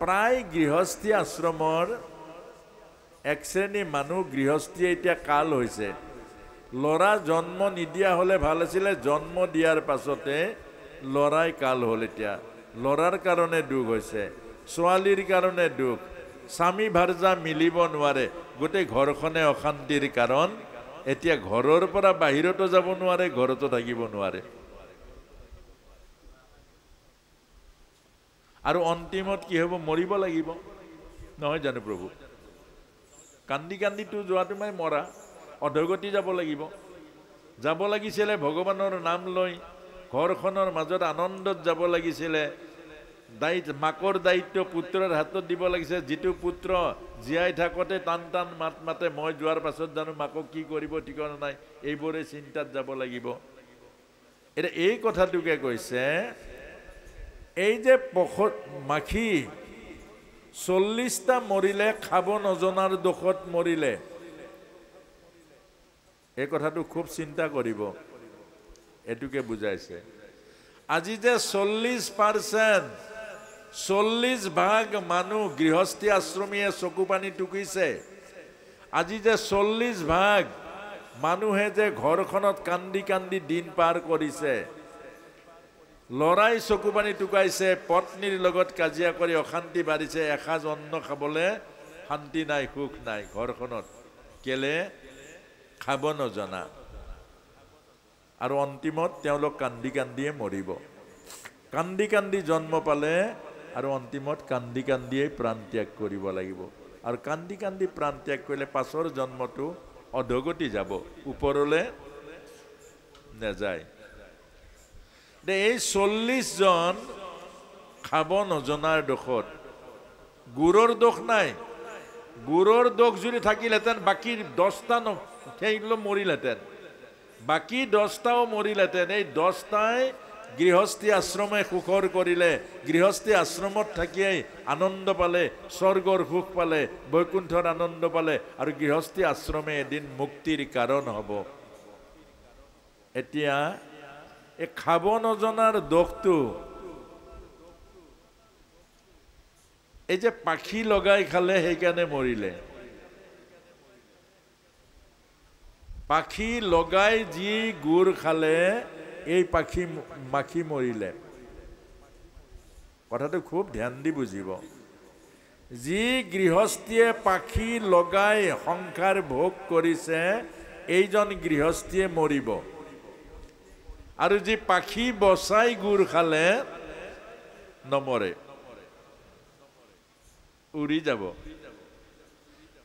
প্ৰায় গৃহস্থী আশ্ৰমৰ এক শ্ৰেণী মানুহ গৃহস্থী এতিয়া কাল হৈছে ল'ৰা জন্ম নিদিয়া হ'লে ভাল আছিলে জন্ম দিয়াৰ পাছতে ল'ৰাই কাল হ'ল এতিয়া ল'ৰাৰ কাৰণে দুখ হৈছে ছোৱালীৰ কাৰণে দুখ স্বামী ভাৰ্যা মিলিব নোৱাৰে গোটেই ঘৰখনে অশান্তিৰ কাৰণ এতিয়া ঘৰৰ পৰা বাহিৰতো যাব নোৱাৰে ঘৰতো থাকিব নোৱাৰে আৰু অন্তিমত কি হ'ব মৰিব লাগিব নহয় জানো প্ৰভু কান্দি কান্দি তো যোৱাটো মানে মৰা অধগতি যাব লাগিব যাব লাগিছিলে ভগৱানৰ নাম লৈ ঘৰখনৰ মাজত আনন্দত যাব লাগিছিলে মাকৰ দায়িত্ব পুত্ৰৰ হাতত দিব লাগিছে যিটো পুত্ৰ জীয়াই থাকোঁতে টান টান মাত মাতে মই যোৱাৰ পাছত জানো মাকক কি কৰিব ঠিকনা নাই এইবোৰে চিন্তাত যাব লাগিব এতিয়া এই কথাটোকে কৈছে এই যে মাখি 40টা মৰিলে খাব নজনাৰ দুখত মৰিলে এই কথাটো খুব চিন্তা কৰিব এটুকে বুজাইছে আজি যে 40% মানুহ গৃহস্থী আশ্ৰমীয়ে চকু পানী টুকিছে আজি যে 40% মানুহে যে ঘৰখনত কান্দি কান্দি দিন পাৰ কৰিছে লৰাই চকু পানী টুকাইছে পত্নীৰ লগত কাজিয়া কৰি অশান্তি বাঢ়িছে এসাঁজ অন্ন খাবলৈ শান্তি নাই সুখ নাই ঘৰখনত কেলে খাব নজনা আৰু অন্তিমত তেওঁলোক কান্দি কান্দিয়ে মৰিব কান্দি কান্দি জন্ম পালে আৰু অন্তিমত কান্দি কান্দিয়ে প্ৰাণ ত্যাগ কৰিব লাগিব আৰু কান্দি কান্দি প্ৰাণ ত্যাগ কৰিলে পাছৰ জন্মটো অধগতি যাব ওপৰলৈ নাযায় এই 40 জন খাব নজনাৰ দোষত গুৰৰ দোষ নাই গুৰৰ দোষ যদি থাকিলহেঁতেন বাকী 10টা সেইগুলো মৰিলহেঁতেন বাকী 10টাও মৰিলহেঁতেন এই 10টাই গৃহস্থী আশ্ৰমে সুখৰ কৰিলে গৃহস্থী আশ্ৰমত থাকিয়েই আনন্দ পালে স্বৰ্গৰ সুখ পালে বৈকুণ্ঠৰ আনন্দ পালে আৰু গৃহস্থী আশ্ৰমে এদিন মুক্তিৰ কাৰণ হ'ব এতিয়া এই খাব নজনাৰ দোষটো এই যে পাখি লগাই খালে সেইকাৰণে মৰিলে পাখি লগাই যি গুড় খালে এই মাখি মৰিলে কথাটো খুব ধ্যান দি বুজিব যি গৃহস্থীয়ে পাখি লগাই সংসাৰ ভোগ কৰিছে এইজন গৃহস্থীয়ে মৰিব আৰু যি পাখি বচাই গুড় খালে নমৰে উৰি যাব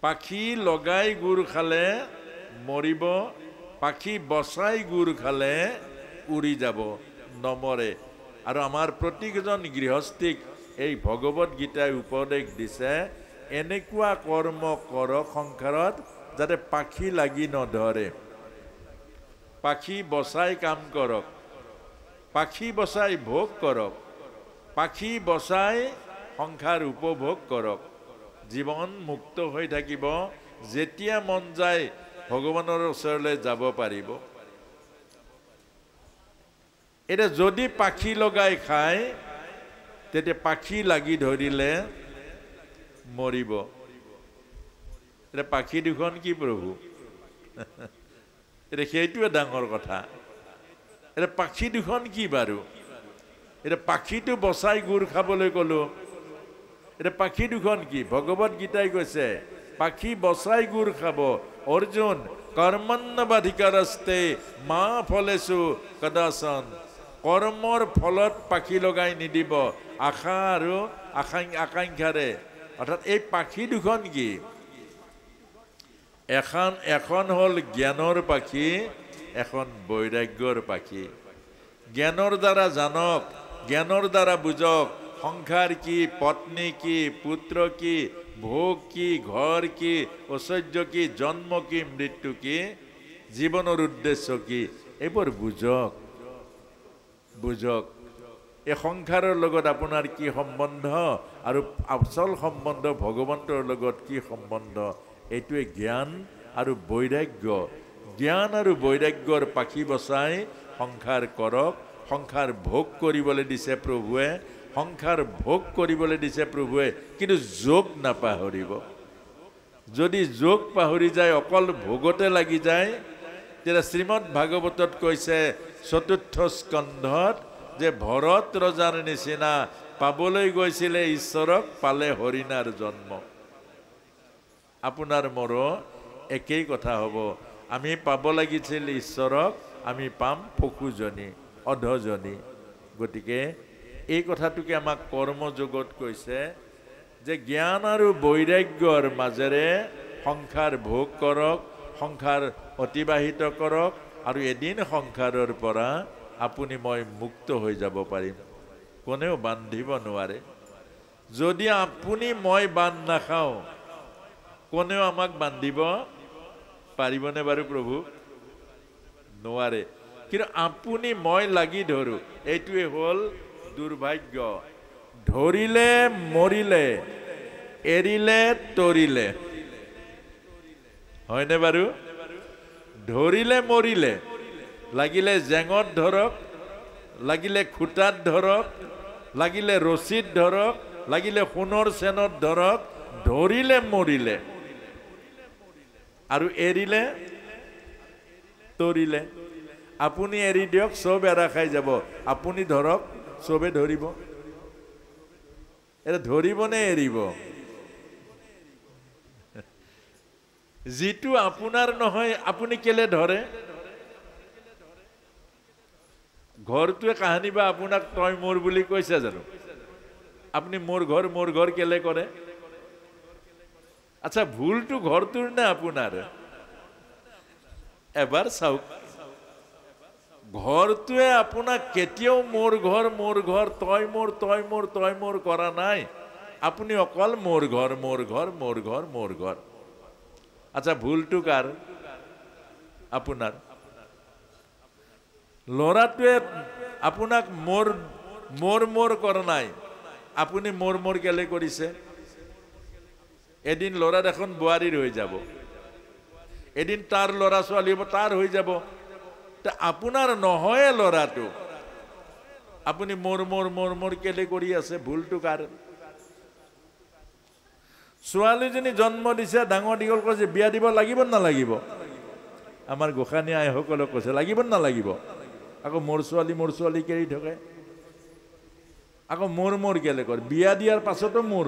পাখি লগাই গুড় খালে মৰিব পাখি বচাই গুড় খালে উৰি যাব নমৰে আৰু আমাৰ প্ৰতিজন গৃহস্থীক এই ভগৱত গীতাই উপদেশ দিছে এনেকুৱা কৰ্ম কৰক সংসাৰত যাতে পাখি লাগি নধৰে পাখি বচাই কাম কৰক পাখি বচাই ভোগ কৰক পাখি বচাই সংসাৰ উপভোগ কৰক জীৱন মুক্ত হৈ থাকিব যেতিয়া মন যায় ভগৱানৰ ওচৰলৈ যাব পাৰিব এটা যদি পাখি লগাই খায় তেতিয়া পাখি লাগি ধৰিলে মৰিব এটা পাখি দুখন কি প্ৰভু এটা সেইটোৱে ডাঙৰ কথা এটা পাখি দুখন কি বাৰু এটা পাখিটো বচাই গুড় খাবলৈ ক'লো এটা পাখি দুখন কি ভগৱত গীতাই কৈছে পাখি বচাই গুড় খাব অৰ্জুন কৰ্মণ্যবাধিকাৰস্তে মা ফলেছু কদাচন কৰ্মৰ ফলত পাখি লগাই নিদিব আশা আৰু আকাংক্ষাৰে অৰ্থাৎ এই পাখি দুখন কি এখন হ'ল জ্ঞানৰ পাখি এখন বৈৰাগ্যৰ পাখি জ্ঞানৰ দ্বাৰা জানক জ্ঞানৰ দ্বাৰা বুজক সংসাৰ কি পত্নী কি পুত্ৰ কি ভোগ কি ঘৰ কি ঐশ্বৰ্য কি জন্ম কি মৃত্যু কি জীৱনৰ উদ্দেশ্য কি এইবোৰ বুজক এই সংসাৰৰ লগত আপোনাৰ কি সম্বন্ধ আৰু আচল সম্বন্ধ ভগৱন্তৰ লগত কি সম্বন্ধ এইটোৱে জ্ঞান আৰু বৈৰাগ্য জ্ঞান আৰু বৈৰাগ্যৰ পাখি বচাই সংসাৰ কৰক সংসাৰ ভোগ কৰিবলৈ দিছে প্ৰভুৱে সংসাৰ ভোগ কৰিবলৈ দিছে প্ৰভুৱে, কিন্তু যোগ নাপাহৰিব। যদি যোগ পাহৰি যায়, অকল ভোগতে লাগি যায়, তেতিয়া শ্ৰীমদ ভাগৱতত কৈছে ৪ৰ্থ স্কন্ধত যে ভৰত ৰজাৰ নিচিনা পাবলৈ গৈছিলে ঈশ্বৰক, পালে হৰিণাৰ জন্ম। আপোনাৰ মোৰো একেই কথা হ'ব। আমি পাব লাগিছিল ঈশ্বৰক, আমি পাম পশুজনী, অধজনী। গতিকে এই কথাটোকে আমাক কৰ্মযোগত কৈছে যে জ্ঞান আৰু বৈৰাগ্যৰ মাজেৰে সংসাৰ ভোগ কৰক, সংসাৰ অতিবাহিত কৰক, আৰু এদিন সংসাৰৰ পৰা আপুনি মই মুক্ত হৈ যাব পাৰিম। কোনেও বান্ধিব নোৱাৰে। যদি আপুনি মই বান্ধ নাখাওঁ, কোনেও আমাক বান্ধিব পাৰিবনে বাৰু প্ৰভু? নোৱাৰে। কিন্তু আপুনি মই লাগি ধৰো, এইটোৱে হ'ল দুৰ্ভাগ্য। ধৰিলে মৰিলে, এৰিলে তৰিলে, হয়নে বাৰু? ধৰিলে মৰিলে, লাগিলে জেঙত ধৰক, লাগিলে খুটাত ধৰক, লাগিলে ৰছীত ধৰক, লাগিলে সোণৰ চেনত ধৰক, ধৰিলে মৰিলে। আৰু এৰিলে তৰিলে। আপুনি এৰি দিয়ক, চব এৰা খাই যাব। আপুনি ধৰক, চবে ধৰিব। এটা ধৰিবনে এৰিব? যিটো আপোনাৰ নহয় আপুনি কেলে ধৰে? ঘৰটোৱে কাহানি বা আপোনাক তই মোৰ বুলি কৈছে জানো? আপুনি মোৰ ঘৰ কেলে কৰে? আচ্ছা, ভুলটো ঘৰটোৰ নে আপোনাৰ? এবাৰ চাওক, ঘৰটোৱে আপোনাক কেতিয়াও মোৰ ঘৰ, তই মোৰ কৰা নাই। আপুনি অকল মোৰ ঘৰ। আচ্ছা, ভুলটো কাৰ? আপোনাৰ। ল'ৰাটোৱে আপোনাক মোৰ কৰা নাই, আপুনি মোৰ কেলে কৰিছে? এদিন ল'ৰা দেখোন বোৱাৰীৰ হৈ যাব, এদিন তাৰ ল'ৰা ছোৱালী হ'ব, তাৰ হৈ যাব। আপোনাৰ নহয় ল'ৰাটো, আপুনি মোৰ কেলে কৰি আছে? ভুলটো কাৰ? ছোৱালীজনী জন্ম দিছে, ডাঙৰ দীঘল কৰিছে, বিয়া দিব লাগিব নালাগিব? আমাৰ গোসানী আইসকলক কৈছে লাগিব নালাগিব? আকৌ মোৰ ছোৱালী কেৰি থাকে। আকৌ মোৰ কেলে কৰে? বিয়া দিয়াৰ পাছতো মোৰ,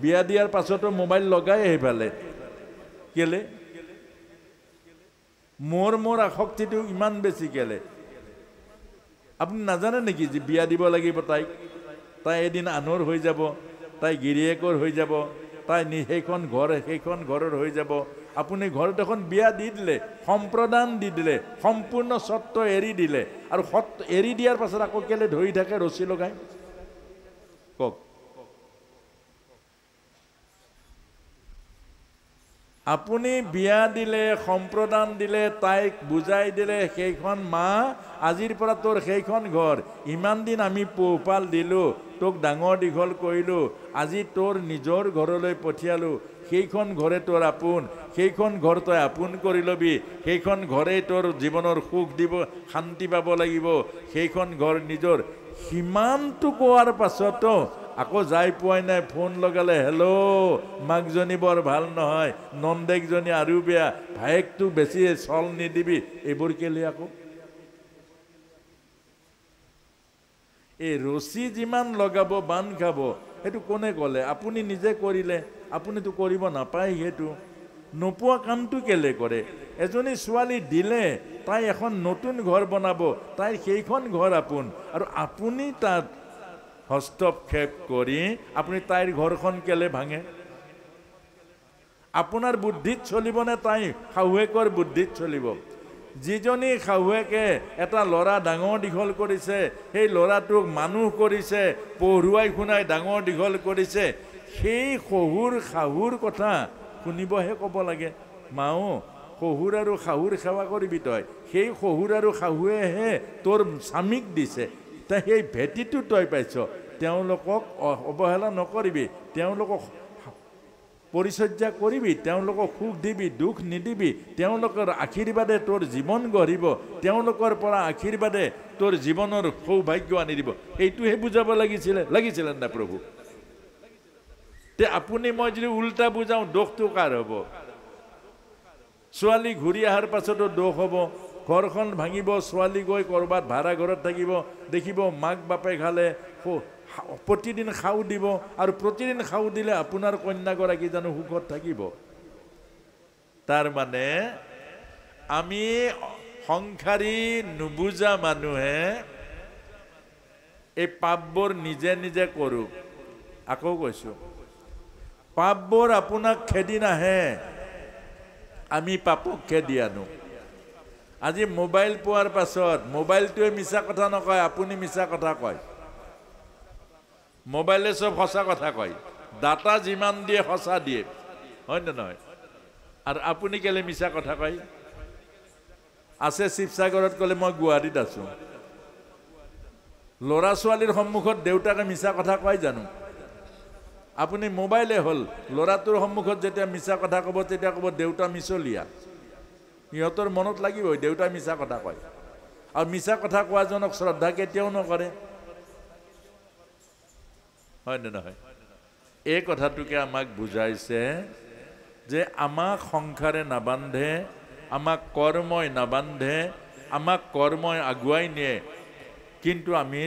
বিয়া দিয়াৰ পাছতো মোবাইল লগাই সেইফালে কেলে? মোৰ আসক্তিটো ইমান বেছি কেলে? আপুনি নাজানে নেকি যে বিয়া দিব লাগিব তাইক? তাই এদিন আনৰ হৈ যাব, তাই গিৰিয়েকৰ হৈ যাব, তাই সেইখন ঘৰৰ হৈ যাব। আপুনি ঘৰত এখন বিয়া দি দিলে, সম্প্ৰদান দি দিলে, সম্পূৰ্ণ স্বত্ব এৰি দিলে, আৰু এৰি দিয়াৰ পাছত আকৌ কেলে ধৰি থাকে ৰছী লগাই? কওক। আপুনি বিয়া দিলে, সম্প্ৰদান দিলে, তাইক বুজাই দিলে, সেইখন মা আজিৰ পৰা তোৰ সেইখন ঘৰ, ইমান দিন আমি পোহপাল দিলোঁ, তোক ডাঙৰ দীঘল কৰিলোঁ, আজি তোৰ নিজৰ ঘৰলৈ পঠিয়ালোঁ, সেইখন ঘৰে তোৰ আপোন, সেইখন ঘৰ তই আপোন কৰি ল'বি, সেইখন ঘৰেই তোৰ জীৱনৰ সুখ দিব, শান্তি পাব লাগিব, সেইখন ঘৰ নিজৰ। সিমানটো কোৱাৰ পাছতো আকৌ যাই পোৱাই নাই, ফোন লগালে, হেল্ল', মাকজনী বৰ ভাল নহয়, নন্দেকজনী আৰু বেয়া, ভায়েকটো বেছি চল নিদিবি, এইবোৰ কেলে? আকৌ এই ৰছী যিমান লগাব বান খাব, সেইটো কোনে ক'লে? আপুনি নিজে কৰিলে, আপুনিতো কৰিব নাপায়। সেইটো নোপোৱা কামটো কেলে কৰে? এজনী ছোৱালী দিলে, তাই এখন নতুন ঘৰ বনাব, তাইৰ সেইখন ঘৰ আপোন, আৰু আপুনি তাত হস্তক্ষেপ কৰি আপুনি তাইৰ ঘৰখন কেলে ভাঙে? আপোনাৰ বুদ্ধিত চলিবনে তাই শাহুৱেকৰ বুদ্ধিত চলিব? যিজনী শাহুৱেকে এটা ল'ৰা ডাঙৰ দীঘল কৰিছে, সেই ল'ৰাটোক মানুহ কৰিছে, পঢ়ুৱাই শুনাই ডাঙৰ দীঘল কৰিছে, সেই শাহুৰ কথা শুনিবহে ক'ব লাগে। মাও, শহুৰ আৰু শাহুৰ সেৱা কৰিবি তই, সেই শহুৰ আৰু শাহুৱেহে তোৰ স্বামীক দিছে, তাই সেই ভেটিটো তই পাইছ, তেওঁলোকক অৱহেলা নকৰিবি, তেওঁলোকক পৰিচৰ্যা কৰিবি, তেওঁলোকক সুখ দিবি, দুখ নিদিবি, তেওঁলোকৰ আশীৰ্বাদে তোৰ জীৱন গঢ়িব, তেওঁলোকৰ পৰা আশীৰ্বাদে তোৰ জীৱনৰ সৌভাগ্য আনি দিব। এইটোহে বুজাব লাগিছিলে না প্ৰভু? তে আপুনি মই যদি উল্টা বুজাওঁ, দোষটো কাৰ হ'ব? ছোৱালী ঘূৰি অহাৰ পাছতো দোষ হ'ব, ঘৰখন ভাঙিব, ছোৱালী গৈ ক'ৰবাত ভাড়া ঘৰত থাকিব, দেখিব মাক বাপেক খালে প্ৰতিদিন খাও দিব, আৰু প্ৰতিদিন খাও দিলে আপোনাৰ কন্যাগৰাকী জানো সুখত থাকিব? তাৰ মানে আমি সংসাৰী নুবুজা মানুহে এই পাপবোৰ নিজে নিজে কৰোঁ। আকৌ কৈছোঁ, পাপবোৰ আপোনাক খেদি নাহে, আমি পাপক খেদি আনো। আজি মোবাইল পোৱাৰ পাছত মোবাইলটোৱে মিছা কথা নকয়, আপুনি মিছা কথা কয়। মোবাইলে চব সঁচা কথা কয়, ডাটা যিমান দিয়ে সঁচা দিয়ে, হয় নে নহয়? আৰু আপুনি কেলে মিছা কথা কয়? আছে শিৱসাগৰত, ক'লে মই গুৱাহাটীত আছোঁ। ল'ৰা ছোৱালীৰ সন্মুখত দেউতাকে মিছা কথা কয় জানো? আপুনি মোবাইলে হ'ল, ল'ৰাটোৰ সন্মুখত যেতিয়া মিছা কথা ক'ব, তেতিয়া ক'ব দেউতা মিছলীয়া। সিহঁতৰ মনত লাগিবই দেউতাই মিছা কথা কয়। আৰু মিছা কথা কোৱাজনক শ্ৰদ্ধা কেতিয়াও নকৰে, হয় নে নহয়? এই কথাটোকে আমাক বুজাইছে যে আমাক সংসাৰে নাবান্ধে, আমাক কৰ্মই নাবান্ধে, আমাক কৰ্মই আগুৱাই নিয়ে, কিন্তু আমি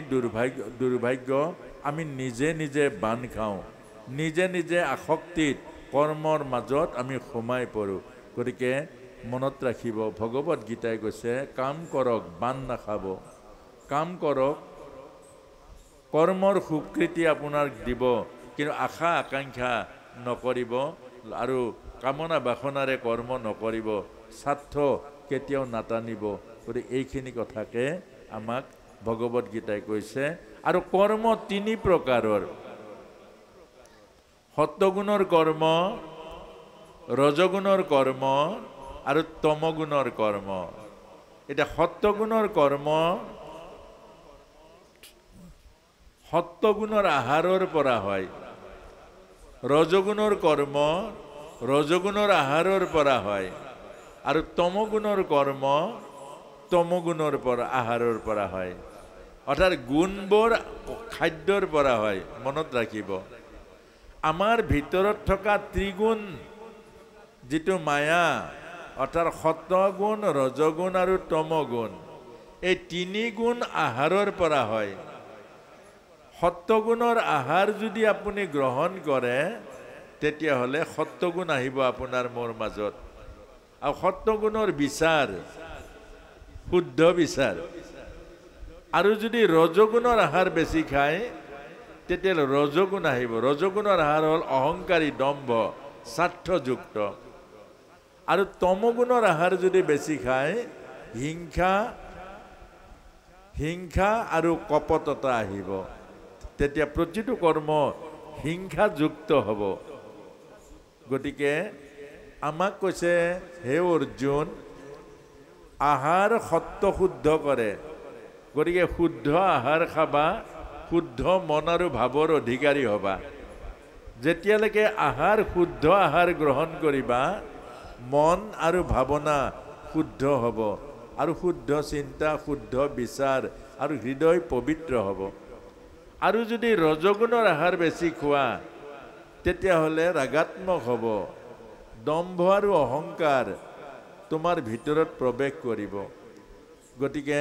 দুৰ্ভাগ্য আমি নিজে নিজে বান্ধ খাওঁ, নিজে নিজে আসক্তিত কৰ্মৰ মাজত আমি সোমাই পৰোঁ। গতিকে মনত ৰাখিব, ভগৱত গীতাই কৈছে কাম কৰক, বান্ধ নাখাব। কাম কৰক, কৰ্মৰ স্বীকৃতি আপোনাক দিব, কিন্তু আশা আকাংক্ষা নকৰিব, আৰু কামনা বাসনাৰে কৰ্ম নকৰিব, স্বাৰ্থ কেতিয়াও নাটানিব। গতিকে এইখিনি কথাকে আমাক ভগৱত গীতাই কৈছে। আৰু কৰ্ম তিনি প্ৰকাৰৰ: সত্যগুণৰ কৰ্ম, ৰজগুণৰ কৰ্ম আৰু তমগুণৰ কৰ্ম। এতিয়া সত্যগুণৰ কৰ্ম সত্যগুণৰ আহাৰৰ পৰা হয়, ৰজগুণৰ কৰ্ম ৰজগুণৰ আহাৰৰ পৰা হয়, আৰু তমগুণৰ কৰ্ম তমগুণৰ পৰা আহাৰৰ পৰা হয়। অৰ্থাৎ গুণবোৰ খাদ্যৰ পৰা হয়। মনত ৰাখিব, আমাৰ ভিতৰত থকা ত্ৰিগুণ যিটো মায়া, অৰ্থাৎ সত্যগুণ, ৰজগুণ আৰু তমগুণ, এই তিনি গুণ আহাৰৰ পৰা হয়। সত্যগুণৰ আহাৰ যদি আপুনি গ্ৰহণ কৰে, তেতিয়াহ'লে সত্যগুণ আহিব আপোনাৰ মোৰ মাজত। আৰু সত্যগুণৰ বিচাৰ শুদ্ধ বিচাৰ। আৰু যদি ৰজগুণৰ আহাৰ বেছি খায়, তেতিয়াহ'লে ৰজগুণ আহিব। ৰজগুণৰ আহাৰ হ'ল অহংকাৰী, দম্ভ, স্বাৰ্থযুক্ত। আৰু তমগুণৰ আহাৰ যদি বেছি খায়, হিংসা আৰু কপটতা আহিব। তেতিয়া প্ৰতিটো কৰ্ম হিংসাযুক্ত হ'ব। গতিকে আমাক কৈছে, হে অৰ্জুন, আহাৰ সত্য শুদ্ধ কৰে। গতিকে শুদ্ধ আহাৰ খাবা, শুদ্ধ মন আৰু ভাৱৰ অধিকাৰী হ'বা। যেতিয়ালৈকে শুদ্ধ আহাৰ গ্ৰহণ কৰিবা, মন আৰু ভাৱনা শুদ্ধ হ'ব, আৰু শুদ্ধ চিন্তা, শুদ্ধ বিচাৰ, আৰু হৃদয় পবিত্ৰ হ'ব। আৰু যদি ৰজগুণৰ আহাৰ বেছি খোৱা, তেতিয়াহ'লে ৰাগাত্মক হ'ব, দম্ভ আৰু অহংকাৰ তোমাৰ ভিতৰত প্ৰৱেশ কৰিব। গতিকে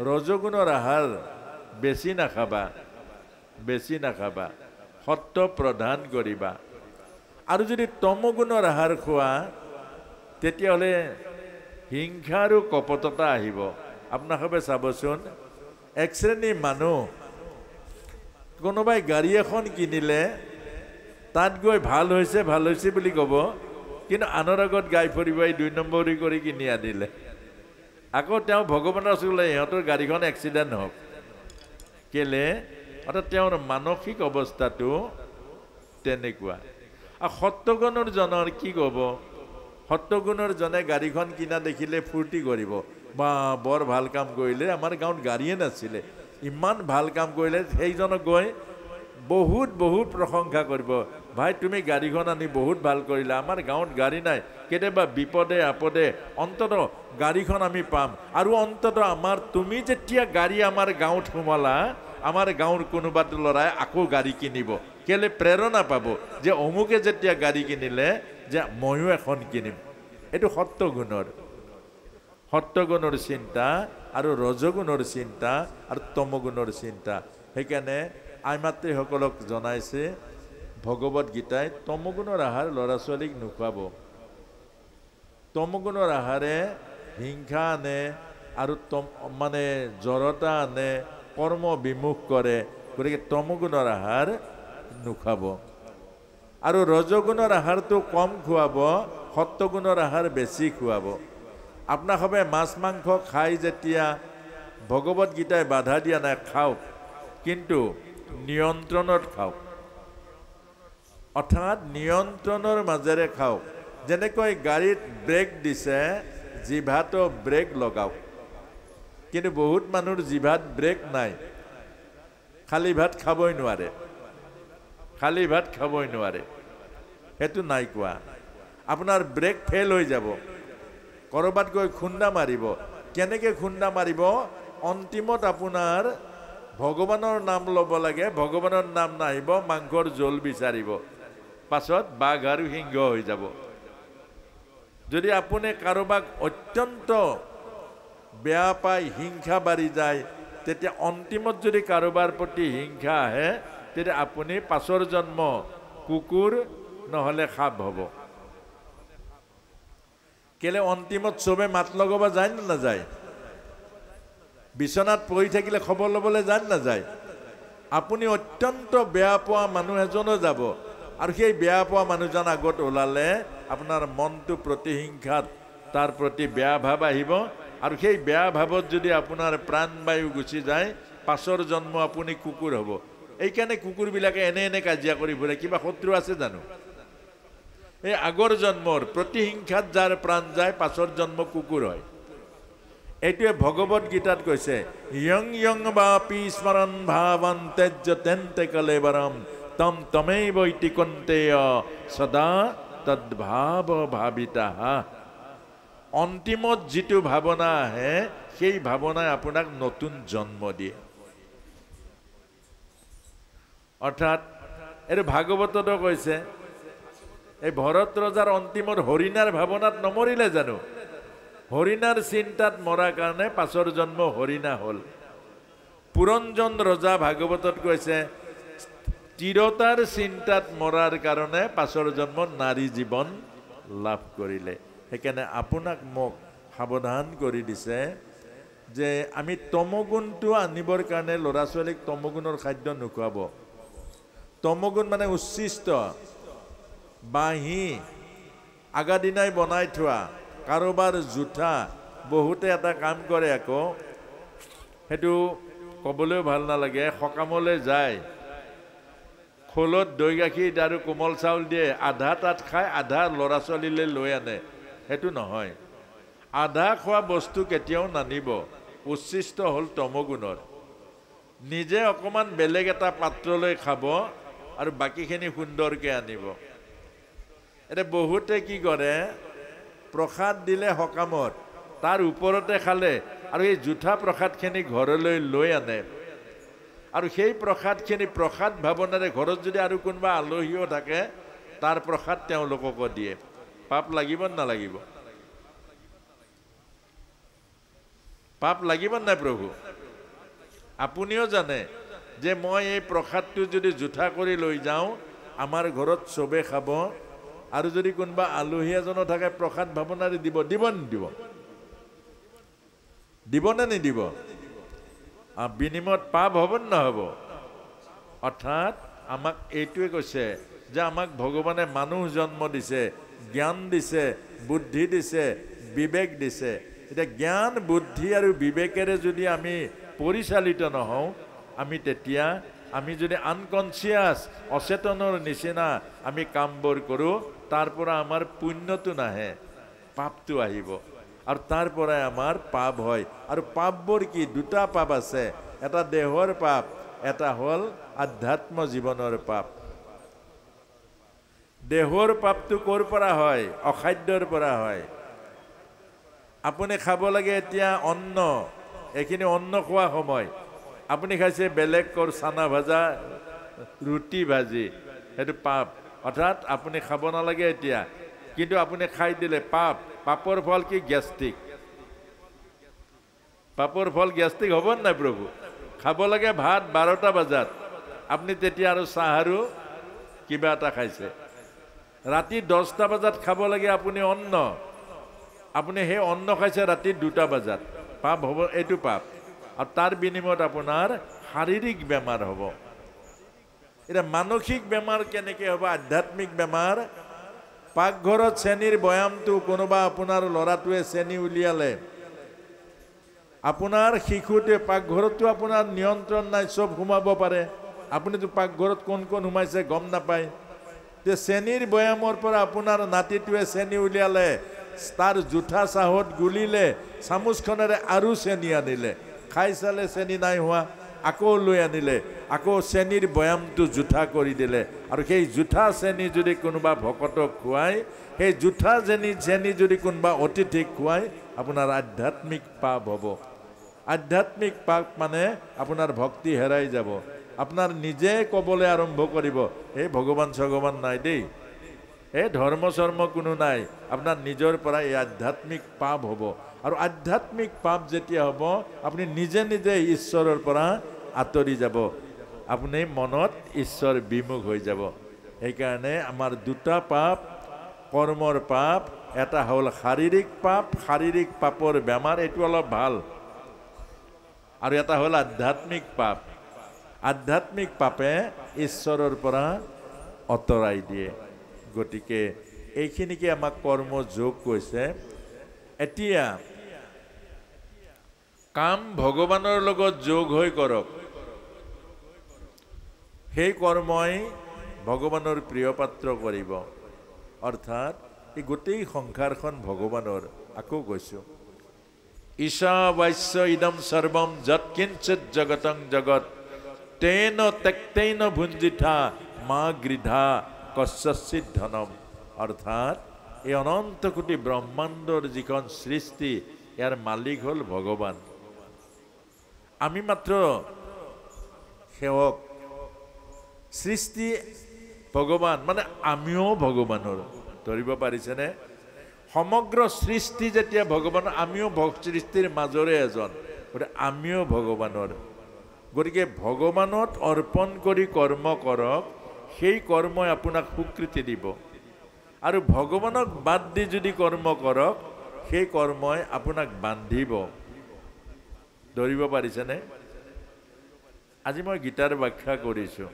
ৰজগুণৰ আহাৰ বেছি নাখাবা, সত্য প্ৰধান কৰিবা। আৰু যদি তমগুণৰ আহাৰ খোৱা, তেতিয়াহ'লে হিংসা আৰু কপটতা আহিব। আপোনালোকে চাবচোন, এক শ্ৰেণীৰ মানুহ, কোনোবাই গাড়ী এখন কিনিলে, তাত গৈ ভাল হৈছে বুলি ক'ব, কিন্তু আনৰ আগত গাই ফুৰিব, এই 2 নম্বৰী কৰি কিনি আনিলে। আকৌ তেওঁ ভগৱানৰ ওচৰলৈ, ইহঁতৰ গাড়ীখন এক্সিডেণ্ট হওক। কেলে? অৰ্থাৎ তেওঁৰ মানসিক অৱস্থাটো তেনেকুৱা। আৰু সত্যগুণৰ জনৰ কি ক'ব? সত্যগুণৰ জনে গাড়ীখন কিনা দেখিলে ফূৰ্তি কৰিব, বা বৰ ভাল কাম কৰিলে, আমাৰ গাঁৱত গাড়ীয়ে নাছিলে, ইমান ভাল কাম কৰিলে। সেইজনক গৈ বহুত প্ৰশংসা কৰিব, ভাই তুমি গাড়ীখন আনি বহুত ভাল কৰিলা, আমাৰ গাঁৱত গাড়ী নাই, কেতিয়াবা বিপদে আপদে অন্তত গাড়ীখন আমি পাম। আৰু অন্তত আমাৰ তুমি যেতিয়া গাড়ী আমাৰ গাঁৱত সোমালা, আমাৰ গাঁৱৰ কোনোবা ল'ৰাই আকৌ গাড়ী কিনিব, কেলে প্ৰেৰণা পাব যে অমুকে যেতিয়া গাড়ী কিনিলে যে ময়ো এখন কিনিম। এইটো সত্যগুণৰ চিন্তা আৰু ৰজগুণৰ চিন্তা আৰু তমগুণৰ চিন্তা। সেইকাৰণে আইমাতৃসকলক জনাইছে ভগৱত গীতাই তমগুণৰ আহাৰ ল'ৰা ছোৱালীক নোখোৱাব। তমগুণৰ আহাৰে হিংসা আনে আৰু মানে জড়তা আনে, কৰ্ম বিমুখ কৰে, গতিকে তমগুণৰ আহাৰ নোখোৱাব। আৰু ৰজগুণৰ আহাৰটো কম খুৱাব, সত্যগুণৰ আহাৰ বেছি খুৱাব। আপোনাক সবে মাছ মাংস খাই যেতিয়া ভগৱত গীতাই বাধা দিয়া নাই, খাওক, কিন্তু নিয়ন্ত্ৰণত খাওক, অৰ্থাৎ নিয়ন্ত্ৰণৰ মাজেৰে খাওক। যেনেকৈ গাড়ীত ব্ৰেক দিছে, জিভাতো ব্ৰেক লগাওক। কিন্তু বহুত মানুহৰ জিভাত ব্ৰেক নাই, খালী ভাত খাবই নোৱাৰে, সেইটো নাই কোৱা। আপোনাৰ ব্ৰেক ফেইল হৈ যাব, কৰবাত গৈ খুন্দা মাৰিব। কেনেকৈ খুন্দা মাৰিব? অন্তিমত আপোনাৰ ভগৱানৰ নাম ল'ব লাগে, ভগৱানৰ নাম নাহিব, মাংসৰ জোল বিচাৰিব, পাছত বাঘ আৰু সিংহ হৈ যাব। যদি আপুনি কাৰোবাক অত্যন্ত বেয়া পায়, হিংসা বাঢ়ি যায়, তেতিয়া অন্তিমত যদি কাৰোবাৰ প্ৰতি হিংসা আহে, তেতিয়া আপুনি পাছৰ জন্ম কুকুৰ নহ'লে সাপ হ'ব। কেলে অন্তিমত চবে মাত লগাব যায় নে নাযায়? বিচনাত পৰি থাকিলে খবৰ ল'বলৈ যায় নে নাযায়? আপুনি অত্যন্ত বেয়া পোৱা মানুহ এজনো যাব, আৰু সেই বেয়া পোৱা মানুহজন আগত ওলালে আপোনাৰ মনটো প্ৰতিহিংসাত তাৰ প্ৰতি বেয়া ভাৱ আহিব, আৰু সেই বেয়া ভাৱত যদি আপোনাৰ প্ৰাণবায়ু গুচি যায়, পাছৰ জন্ম আপুনি কুকুৰ হ'ব। এইকাৰণে কুকুৰবিলাকে এনে কাজিয়া কৰি ফুৰে, কিবা শত্ৰু আছে জানো? এই আগৰ জন্মৰ প্ৰতিহিংসাত যাৰ প্ৰাণ যায়, পাছৰ জন্ম কুকুৰ হয়। এইটোৱে ভগৱত গীতাত কৈছে, ইয়ং ইয়ং বাপি স্মৰণ ভাৱন তেজ্য তেন্তে কলেবৰম তম তমেব ইতি কন্তেয় সদা তদ্ভাৱ ভাবিতাহ। অন্তিমত যিটো ভাৱনা আহে, সেই ভাৱনাই আপোনাক নতুন জন্ম দিয়ে। অৰ্থাৎ এইটো ভাগৱততো কৈছে, এই ভৰত ৰজাৰ অন্তিমত হৰিণাৰ ভাৱনাত নমৰিলে জানো? হৰিণাৰ চিন্তাত মৰাৰ কাৰণে পাছৰ জন্ম হৰিণা হ'ল। পুৰঞ্জন ৰজা ভাগৱতত কৈছে, তিৰতাৰ চিন্তাত মৰাৰ কাৰণে পাছৰ জন্ম নাৰী জীৱন লাভ কৰিলে। সেইকাৰণে আপোনাক মোক সাৱধান কৰি দিছে যে আমি তমগুণটো আনিবৰ কাৰণে ল'ৰা ছোৱালীক তমগুণৰ খাদ্য নোখোৱাব। তমগুণ মানে উচ্ছিষ্ট, বাঁহী আগা দিনাই বনাই থোৱা, কাৰোবাৰ জোঠা। বহুতে এটা কাম কৰে আকৌ, সেইটো ক'বলৈও ভাল নালাগে, সকামলৈ যায়, খোলত দৈ গাখীৰ আৰু কোমল চাউল দিয়ে, আধা তাত খায়, আধা ল'ৰা ছোৱালীলৈ লৈ আনে। সেইটো নহয়, আধা খোৱা বস্তু কেতিয়াও নানিব, উচ্ছিষ্ট হ'ল তমগুণৰ। নিজে অকণমান বেলেগ এটা পাত্ৰলৈ খাব আৰু বাকীখিনি সুন্দৰকৈ আনিব। এতিয়া বহুতে কি কৰে, প্ৰসাদ দিলে সকামত, তাৰ ওপৰতে খালে আৰু এই জোঠা প্ৰসাদখিনি ঘৰলৈ লৈ আনে, আৰু সেই প্ৰসাদখিনি প্ৰসাদ ভাৱনাৰে ঘৰত যদি আৰু কোনোবা আলহীও থাকে, তাৰ প্ৰসাদ তেওঁলোককো দিয়ে। পাপ লাগিব নালাগিব? পাপ লাগিব নাই প্ৰভু? আপুনিও জানে যে মই এই প্ৰসাদটো যদি জোঠা কৰি লৈ যাওঁ, আমাৰ ঘৰত চবে খাব, আৰু যদি কোনোবা আলহী এজনো থাকে প্ৰসাদ ভাৱনাৰে দিব নিদিব? দিব নে নিদিব? বিনিময়ত পাপ হ'ব নে নহ'ব? অৰ্থাৎ আমাক এইটোৱে কৈছে যে আমাক ভগৱানে মানুহ জন্ম দিছে, জ্ঞান দিছে, বুদ্ধি দিছে, বিবেক দিছে। এতিয়া জ্ঞান বুদ্ধি আৰু বিবেকেৰে যদি আমি পৰিচালিত নহওঁ, আমি যদি আনকনচিয়াছ, অচেতনৰ নিচিনা আমি কামবোৰ কৰোঁ, তাৰ পৰা আমাৰ পুণ্যটো নাহে, পাপটো আহিব, আৰু তাৰ পৰাই আমাৰ পাপ হয়। আৰু পাপবোৰ কি? দুটা পাপ আছে, এটা দেহৰ পাপ, এটা হ'ল আধ্যাত্ম জীৱনৰ পাপ। দেহৰ পাপটো ক'ৰ পৰা হয়? অখাদ্যৰ পৰা হয়। আপুনি খাব লাগে এতিয়া অন্ন, এইখিনি অন্ন খোৱা সময়। আপুনি খাইছে বেলেগ চানা ভাজা, ৰুটি ভাজি, সেইটো পাপ। অৰ্থাৎ আপুনি খাব নালাগে এতিয়া, কিন্তু আপুনি খাই দিলে পাপ। পাপৰ ফল কি? গেষ্ট্ৰিক। পাপৰ ফল গেষ্ট্ৰিক হ'ব নাই প্ৰভু? খাব লাগে ভাত 12টা বজাত, আপুনি তেতিয়া আৰু চাহ আৰু কিবা এটা খাইছে। ৰাতি 10টা বজাত খাব লাগে আপুনি অন্ন, আপুনি সেই অন্ন খাইছে ৰাতি 2টা বজাত, পাপ হ'ব, এইটো পাপ। আৰু তাৰ বিনিময়ত আপোনাৰ শাৰীৰিক বেমাৰ হ'ব। এতিয়া মানসিক বেমাৰ কেনেকৈ হ'ব? আধ্যাত্মিক বেমাৰ। পাকঘৰত চেনিৰ বয়ামটো কোনোবা আপোনাৰ ল'ৰাটোৱে চেনি উলিয়ালে, আপোনাৰ শিশুটোৱে, পাকঘৰতটো আপোনাৰ নিয়ন্ত্ৰণ নাই, চব সোমাব পাৰে, আপুনিতো পাকঘৰত কোন কোন সোমাইছে গম নাপায়। তে চেনিৰ বয়ামৰ পৰা আপোনাৰ নাতিটোৱে চেনি উলিয়ালে, তাৰ জোঠা চাহত গুলিলে, চামুচখনেৰে আৰু চেনি আনিলে, খাই চালে চেনি নাই হোৱা, আকৌ লৈ আনিলে, আকৌ চেনিৰ বয়ামটো জোঠা কৰি দিলে। আৰু সেই জোঠা চেনি যদি কোনোবা ভকতক খুৱায়, সেই জোঠা চেনি যদি কোনোবা অতিথিক খুৱায়, আপোনাৰ আধ্যাত্মিক পাপ হ'ব। আধ্যাত্মিক পাপ মানে আপোনাৰ ভক্তি হেৰাই যাব। আপোনাৰ নিজে ক'বলৈ আৰম্ভ কৰিব, এই ভগৱান চগৱান নাই দেই, এই ধৰ্ম চৰ্ম কোনো নাই। আপোনাৰ নিজৰ পৰা এই আধ্যাত্মিক পাপ হ'ব। আৰু আধ্যাত্মিক পাপ যেতিয়া হ'ব, আপুনি নিজে নিজে ঈশ্বৰৰ পৰা আঁতৰি যাব, আপুনি মনত ঈশ্বৰ বিমুখ হৈ যাব। সেইকাৰণে আমাৰ দুটা পাপ, কৰ্মৰ পাপ, এটা হ'ল শাৰীৰিক পাপ, শাৰীৰিক পাপৰ বেমাৰ, এইটো অলপ ভাল। আৰু এটা হ'ল আধ্যাত্মিক পাপ। আধ্যাত্মিক পাপে ঈশ্বৰৰ পৰা আঁতৰাই দিয়ে। গতিকে এইখিনিকে আমাক কৰ্ম যোগ কৈছে। এতিয়া কাম ভগৱানৰ লগত যোগ হৈ কৰক, সেই কৰ্মই ভগৱানৰ প্ৰিয় পাত্ৰ কৰিব। অৰ্থাৎ এই গোটেই সংসাৰখন ভগৱানৰ। আকৌ কৈছোঁ, ঈশা বাস্য ইদম সৰ্বম যৎকিঞ্চিত জগতং জগত তেন ত্যক্তেন ভুঞ্জিথা মা গৃধা কস্যচিৎ ধনম। অৰ্থাৎ এই অনন্ত কোটি ব্ৰহ্মাণ্ডৰ যিখন সৃষ্টি, ইয়াৰ মালিক হ'ল ভগৱান। আমি মাত্ৰ সেৱক। সৃষ্টি ভগৱান মানে আমিও ভগৱানৰ। ধৰিব পাৰিছেনে? সমগ্ৰ সৃষ্টি যেতিয়া ভগৱানৰ, আমিও সৃষ্টিৰ মাজৰে এজন, গতিকে আমিও ভগৱানৰ। গতিকে ভগৱানত অৰ্পণ কৰি কৰ্ম কৰক, সেই কৰ্মই আপোনাক স্বীকৃতি দিব। আৰু ভগৱানক বাদ দি যদি কৰ্ম কৰক, সেই কৰ্মই আপোনাক বান্ধিব। ধৰিব পাৰিছেনে? আজি মই গীতাৰ ব্যাখ্যা কৰিছোঁ,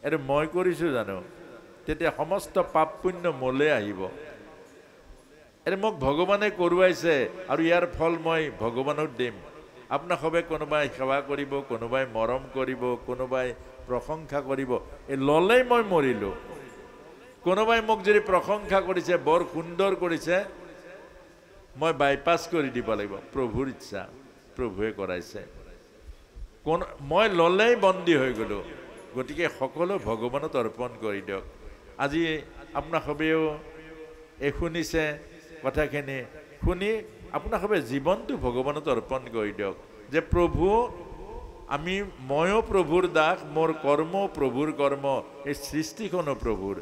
এইটো মই কৰিছোঁ জানো? তেতিয়া সমস্ত পাপ পুণ্য মোলে আহিব। এইটো মোক ভগৱানে কৰোৱাইছে, আৰু ইয়াৰ ফল মই ভগৱানক দিম। আপোনাক সবে কোনোবাই সেৱা কৰিব, কোনোবাই মৰম কৰিব, কোনোবাই প্ৰশংসা কৰিব, এই ল'লেই মই মৰিলোঁ। কোনোবাই মোক যদি প্ৰশংসা কৰিছে, বৰ সুন্দৰ কৰিছে, মই বাইপাছ কৰি দিব লাগিব। প্ৰভুৰ ইচ্ছা, প্ৰভুৱে কৰাইছে। মই ল'লেই বন্দী হৈ গ'লোঁ। গতিকে সকলো ভগৱানত অৰ্পণ কৰি দিয়ক। আজি আপোনাক সবেও এই শুনিছে কথাখিনি, শুনি আপোনাক সবে জীৱনটো ভগৱানত অৰ্পণ কৰি দিয়ক, যে প্ৰভু, ময়ো প্ৰভুৰ দাস, মোৰ কৰ্ম প্ৰভুৰ কৰ্ম, এই সৃষ্টিখনো প্ৰভুৰ।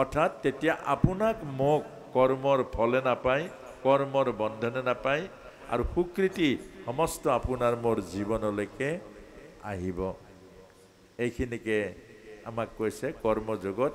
অৰ্থাৎ তেতিয়া আপোনাক মোক কৰ্মৰ ফলে নাপায়, কৰ্মৰ বন্ধনে নাপায়, আৰু স্বীকৃতি সমস্ত আপোনাৰ মোৰ জীৱনলৈকে আহিব। এইখিনিকে আমাক কৈছে কৰ্মযোগত